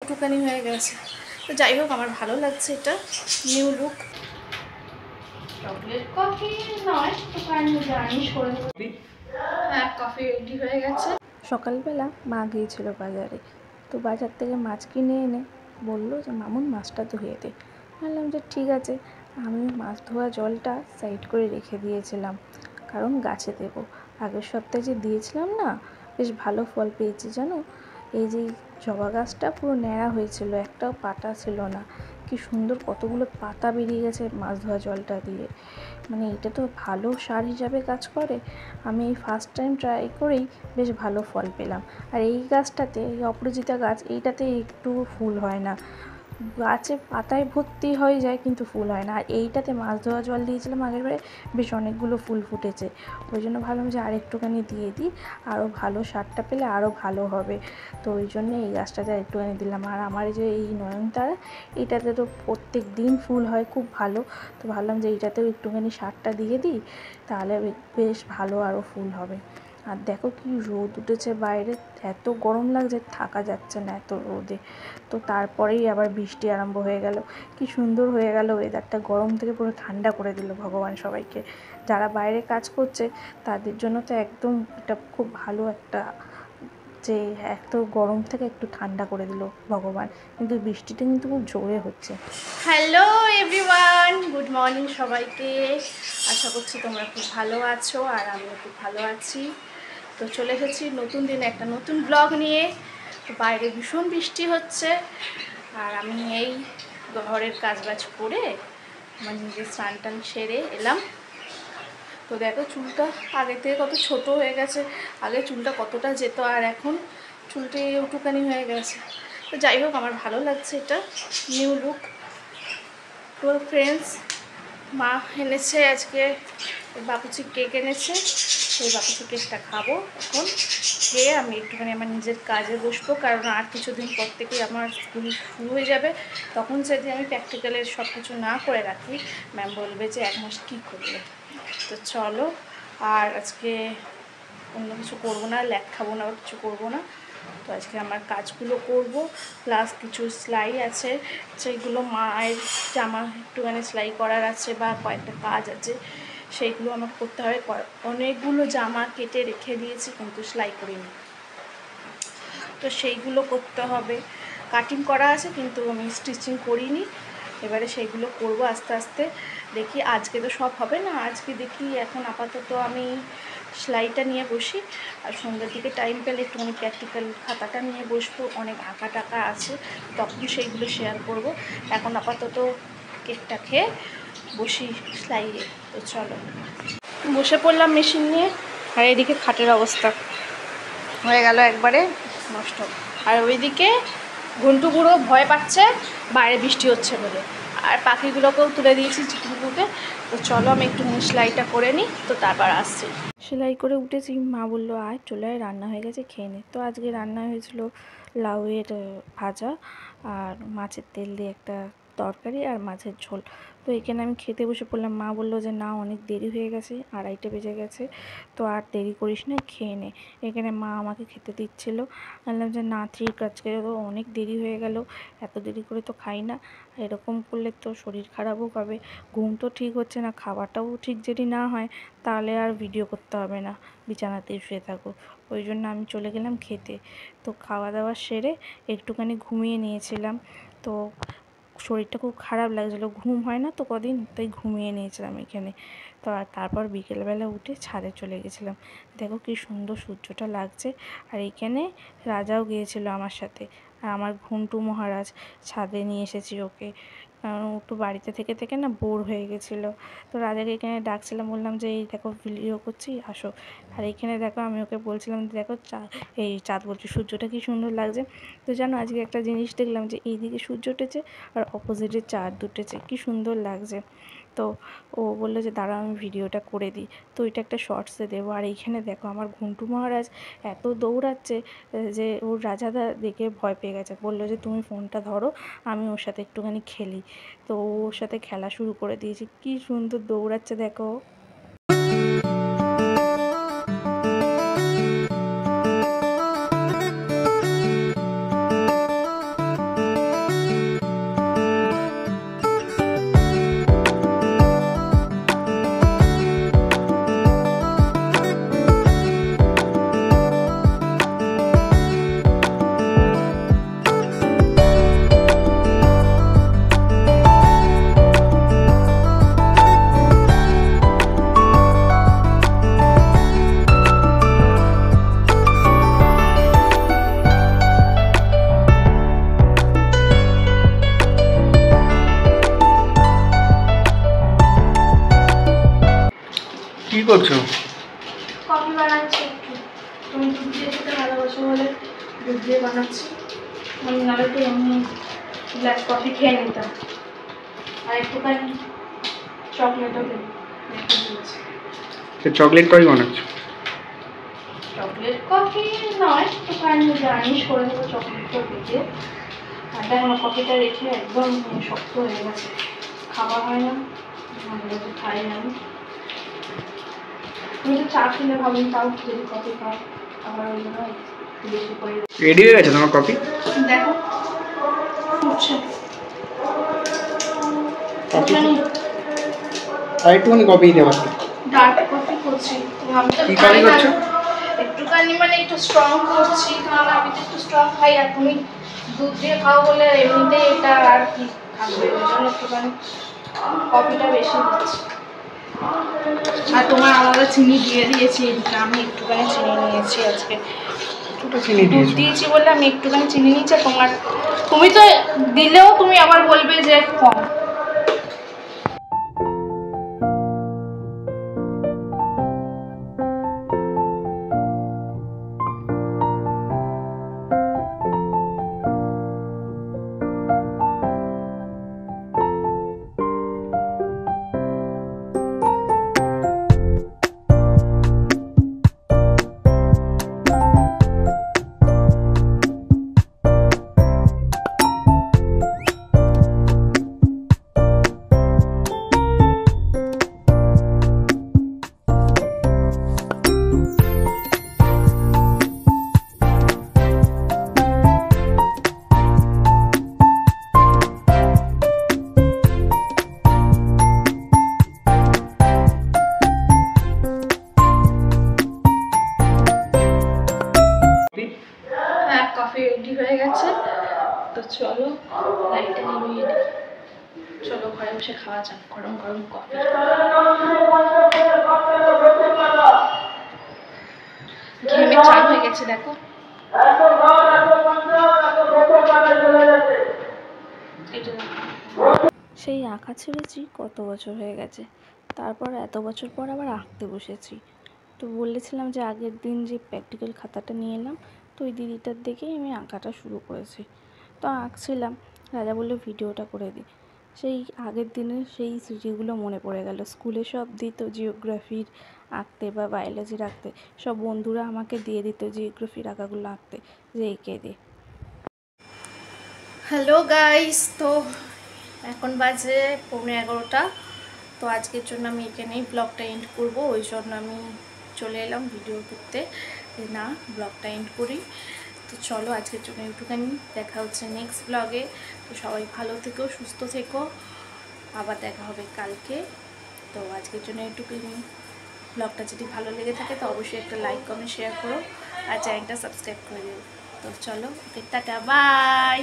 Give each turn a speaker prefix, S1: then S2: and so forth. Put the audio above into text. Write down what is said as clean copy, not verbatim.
S1: একটুখানি হয়ে গেছে। তো যাই হোক, আমার ভালো লাগছে, এটা নিউ লুক। চকলেট কফি নয়, তো গার্নিশ করে দেবো। হ্যাঁ, কফি রেডি হয়ে গেছে।
S2: সকালবেলা মা গিয়েছিল বাজারে, তো বাজার থেকে মাছ কিনে এনে বললো যে মামুন মাছটা ধুয়ে দে। বললাম যে ঠিক আছে। আমি মাছ ধোয়া জলটা সাইড করে রেখে দিয়েছিলাম, কারণ গাছে দেবো। আগের সপ্তাহে যে দিয়েছিলাম না, বেশ ভালো ফল পেয়েছি জানো। এই যে জবা গাছটা পুরো ন্যাড়া হয়েছিল, একটাও পাতা ছিল না। কি সুন্দর কতগুলো পাতা বেরিয়ে গেছে মাছ ধোয়া জলটা দিয়ে। মানে এটা তো ভালো সার হিসাবে কাজ করে। আমি এই ফার্স্ট টাইম ট্রাই করেই বেশ ভালো ফল পেলাম। আর এই গাছটাতে, এই অপরাজিতা গাছ, এইটাতে একটু ফুল হয় না, গাছে পাতায় ভর্তি হয়ে যায় কিন্তু ফুল হয় না। আর এইটাতে মাছ ধোয়া জল দিয়েছিলাম আগের বারে, বেশ অনেকগুলো ফুল ফুটেছে। ওই জন্য ভাবলাম যে আর একটুখানি দিয়ে দিই, আরও ভালো সারটা পেলে আরও ভালো হবে। তো ওই জন্য এই গাছটাতে একটুখানি দিলাম। আর আমার যে এই নয়নতারা, এইটাতে তো প্রত্যেক দিন ফুল হয় খুব ভালো। তো ভাবলাম যে এইটাতেও একটুখানি সারটা দিয়ে দিই, তাহলে বেশ ভালো আরও ফুল হবে। আর দেখো কি রোদ উঠেছে বাইরে, এত গরম লাগছে, থাকা যাচ্ছে না এত রোদে। তো তারপরেই আবার বৃষ্টি আরম্ভ হয়ে গেল। কি সুন্দর হয়ে গেল ওয়েদারটা, গরম থেকে পুরো ঠান্ডা করে দিল ভগবান সবাইকে। যারা বাইরে কাজ করছে তাদের জন্য তো একদম এটা খুব ভালো একটা, যে এত গরম থেকে একটু ঠান্ডা করে দিল ভগবান। কিন্তু বৃষ্টিটা কিন্তু খুব জোরে হচ্ছে।
S1: হ্যালো এভরিওয়ান, গুড মর্নিং সবাইকে। আশা করছি তোমরা খুব ভালো আছো, আর আমিও খুব ভালো আছি। তো চলে এসেছি নতুন দিনে একটা নতুন ব্লগ নিয়ে। তো বাইরে ভীষণ বৃষ্টি হচ্ছে, আর আমি এই ঘরের কাজবাজ করে আমার নিজের স্নান টান সেরে এলাম। তো দেখো চুলটা আগে থেকে কত ছোট হয়ে গেছে। আগে চুলটা কতটা যেত, আর এখন চুলটা একটুখানি হয়ে গেছে। তো যাই হোক, আমার ভালো লাগছে, এটা নিউ লুক। তো ফ্রেন্ডস, মা এনেছে আজকে বাপুচি কেক এনেছে। সেই বাপুচি কেকটা খাবো এখন। খেয়ে আমি একটুখানি আমার নিজের কাজে বসবো, কারণ আর কিছুদিন পর থেকেই আমার স্কুল শুরু হয়ে যাবে। তখন যদি আমি প্র্যাকটিক্যালের সব কিছু না করে রাখি, ম্যাম বলবে যে এক মাস কী করলে। তো চলো, আর আজকে অন্য কিছু করবো না, ল্যাক খাবো না, কিছু করবো না। তো আজকে আমার কাজগুলো করব, প্লাস কিছু সেলাই আছে, সেইগুলো মায়ের জামা একটুখানি সেলাই করার আছে, বা কয়েকটা কাজ আছে, সেইগুলো আমাকে করতে হবে। অনেকগুলো জামা কেটে রেখে দিয়েছি কিন্তু সেলাই করিনি, তো সেইগুলো করতে হবে। কাটিং করা আছে কিন্তু আমি স্টিচিং করিনি। এবারে সেইগুলো করব আস্তে আস্তে। দেখি আজকে তো সব হবে না, আজকে দেখি এখন আপাতত আমি সেলাইটা নিয়ে বসি, আর সন্ধ্যের দিকে টাইম পেলে একটুখানি প্র্যাকটিক্যাল খাতাটা নিয়ে বসবো। অনেক আঁকা টাকা আছে, তখন সেইগুলো শেয়ার করব। এখন আপাতত কেকটা খেয়ে বসি সেলাইয়ে। তো চলো, বসে পড়লাম মেশিন নিয়ে। আর এদিকে খাটের অবস্থা হয়ে গেল একবারে নষ্ট। আর ওইদিকে ঘন্টু বুড়ো ভয় পাচ্ছে বাইরে বৃষ্টি হচ্ছে বলে, আর পাখিগুলোকেও তুলে দিয়েছি চিকুগুলোকে। তো চলো আমি একটু সেলাইটা করে নিই, তো তারপর আসছি।
S2: সেলাই করে উঠেছি, মা বললো আয় চলে আয়, রান্না হয়ে গেছে খেয়ে নে। তো আজকে রান্না হয়েছিল লাউয়ের ভাজা, আর মাছের তেল দিয়ে একটা তরকারি, আর মাছের ঝোল। তো এখানে আমি খেতে বসে পড়লাম। মা বললো যে না, অনেক দেরি হয়ে গেছে, 2:30 বেজে গেছে, তো আর দেরি করিস না, খেয়ে নে। এখানে মা আমাকে খেতে দিচ্ছিলো। বললাম যে না ঠিক, আজকে তো অনেক দেরি হয়ে গেল, এত দেরি করে তো খাই না, এরকম করলে তো শরীর খারাপও হবে। ঘুম তো ঠিক হচ্ছে না, খাওয়াটাও ঠিক যদি না হয় তাহলে আর ভিডিও করতে হবে না, বিছানাতেই শুয়ে থাকো। ওই জন্য আমি চলে গেলাম খেতে। তো খাওয়া দাওয়া সেরে একটুখানি ঘুমিয়ে নিয়েছিলাম। তো শরীরটা খুব খারাপ লাগছিলো, ঘুম হয় না তো কদিন, তাই ঘুমিয়ে নিয়েছিলাম এখানে। তো আর তারপর বিকেলবেলা উঠে ছাদে চলে গেছিলাম। দেখো কি সুন্দর সূর্যটা লাগছে। আর এইখানে রাজাও গিয়েছিল আমার সাথে, আর আমার ঘুন্টু মহারাজ, ছাদে নিয়ে এসেছি ওকে, কারণ ও তো বাড়িতে থেকে থেকে না বোর হয়ে গেছিলো। তো রাজাকে এখানে ডাকছিলাম, বললাম যে এই দেখো ভিডিও করছি আসো। আর এইখানে দেখো আমি ওকে বলছিলাম দেখো এই চাঁদ বলছি, সূর্যটা কি সুন্দর লাগছে। তো জানো আজকে একটা জিনিস দেখলাম, যে এইদিকে সূর্য উঠেছে আর অপোজিটে চাঁদ উঠেছে, কি সুন্দর লাগছে। তো ও বললো যে দাঁড়াও আমি ভিডিওটা করে দিই, তো এটা একটা শর্টসে দেবো। আর এইখানে দেখো আমার ঘুন্টু মহারাজ এত দৌড়াচ্ছে যে ওর রাজাদা দেখে ভয় পেয়ে গেছে, বললো যে তুমি ফোনটা ধরো, আমি ওর সাথে একটুখানি খেলি। তো ওর সাথে খেলা শুরু করে দিয়েছি, কি সুন্দর দৌড়াচ্ছে দেখো।
S3: করছো?
S1: কফি বানাচ্ছি একটু। তুমি দুধ দিয়ে খেতে ভালোবাসো বলে দুধ দিয়ে বানাচ্ছি। আমি নাহলে তো এমনি ব্ল্যাক কফি খেয়ে নিতাম। আর একটুখানি চকলেটও দিয়েছি।
S3: চকলেট কফি বানাচ্ছো?
S1: চকলেট কফি নয়, একটুখানি গার্নিশ করে দেবো চকলেটটা দিয়ে। আর দেখো কফিটা রেখে একদম শক্ত হয়ে গেছে, খাওয়া হয় না, খাই না আমি। তুমি তো চা খেলে ভাবেন, তাও যদি কফি খাও আবার ওই জন্য বেশি করে।
S3: রেডি হয়ে গেছে তোমার কফি?
S1: দেখো উঠছে
S3: আর একটুখানি কফি দিতে পারতো।
S1: ডার্ক কফি করছি। আমি তো
S3: কি কফি করছো?
S1: একটুখানি মানে একটু স্ট্রং করছি, কারণ আমি তো একটু স্ট্রং খাই, আর তুমি দুধ দিয়ে খাও বলে এমনিতেই এটা আর কি থাকবে, ওই জন্য একটুখানি কফিটা বেশি দিচ্ছি। আর তোমার আলাদা চিনি দিয়ে দিয়েছি, আমি একটুখানি চিনি নিয়েছি আজকে।
S3: চিনি
S1: দুধ দিয়েছি বলে আমি একটুখানি চিনি নিয়েছি। তুমি তো দিলেও তুমি আবার বলবে যে কম। কফি রেডি হয়ে গেছে, তো চলো লাইটটা নিভিয়ে দিই। চলো ঘরে বসে খাওয়া যাক গরম গরম কফি। ঘেমে চান হয়ে গেছে দেখো।
S2: সেই আঁকা ছেড়েছি কত বছর হয়ে গেছে, তারপর এত বছর পর আবার আঁকতে বসেছি। তো বলেছিলাম যে আগের দিন যে প্র্যাকটিক্যাল খাতাটা নিয়ে এলাম, তো ওই দিদিটার দেখেই আমি আঁকাটা শুরু করেছি। তো আঁকছিলাম, রাজা বললো ভিডিওটা করে দিই। সেই আগের দিনের সেই স্মৃতিগুলো মনে পড়ে গেল। স্কুলে সব দিত জিওগ্রাফির আঁকতে বা বায়োলজির আঁকতে, সব বন্ধুরা আমাকে দিয়ে দিত জিওগ্রাফির আঁকাগুলো আঁকতে, যে এঁকে দে।
S1: হ্যালো গাইস, তো এখন বাজে 11:15। তো আজকের জন্য আমি এখানেই ব্লগটা এন্ড করব, ওই জন্য আমি চলে এলাম ভিডিও করতে, না ব্লগটা এন্ড করি। তো চলো আজকের জন্য একটুখানি, দেখা হচ্ছে নেক্সট ব্লগে। তো সবাই ভালো থেকো, সুস্থ থেকো, আবার দেখা হবে কালকে। তো আজকের জন্য একটুখানি, ব্লগটা যদি ভালো লেগে থাকে তো অবশ্যই একটা লাইক কমেন্ট শেয়ার করো, আর চ্যানেলটা সাবস্ক্রাইব করে দিও। তো চলো, টাটা, বাই।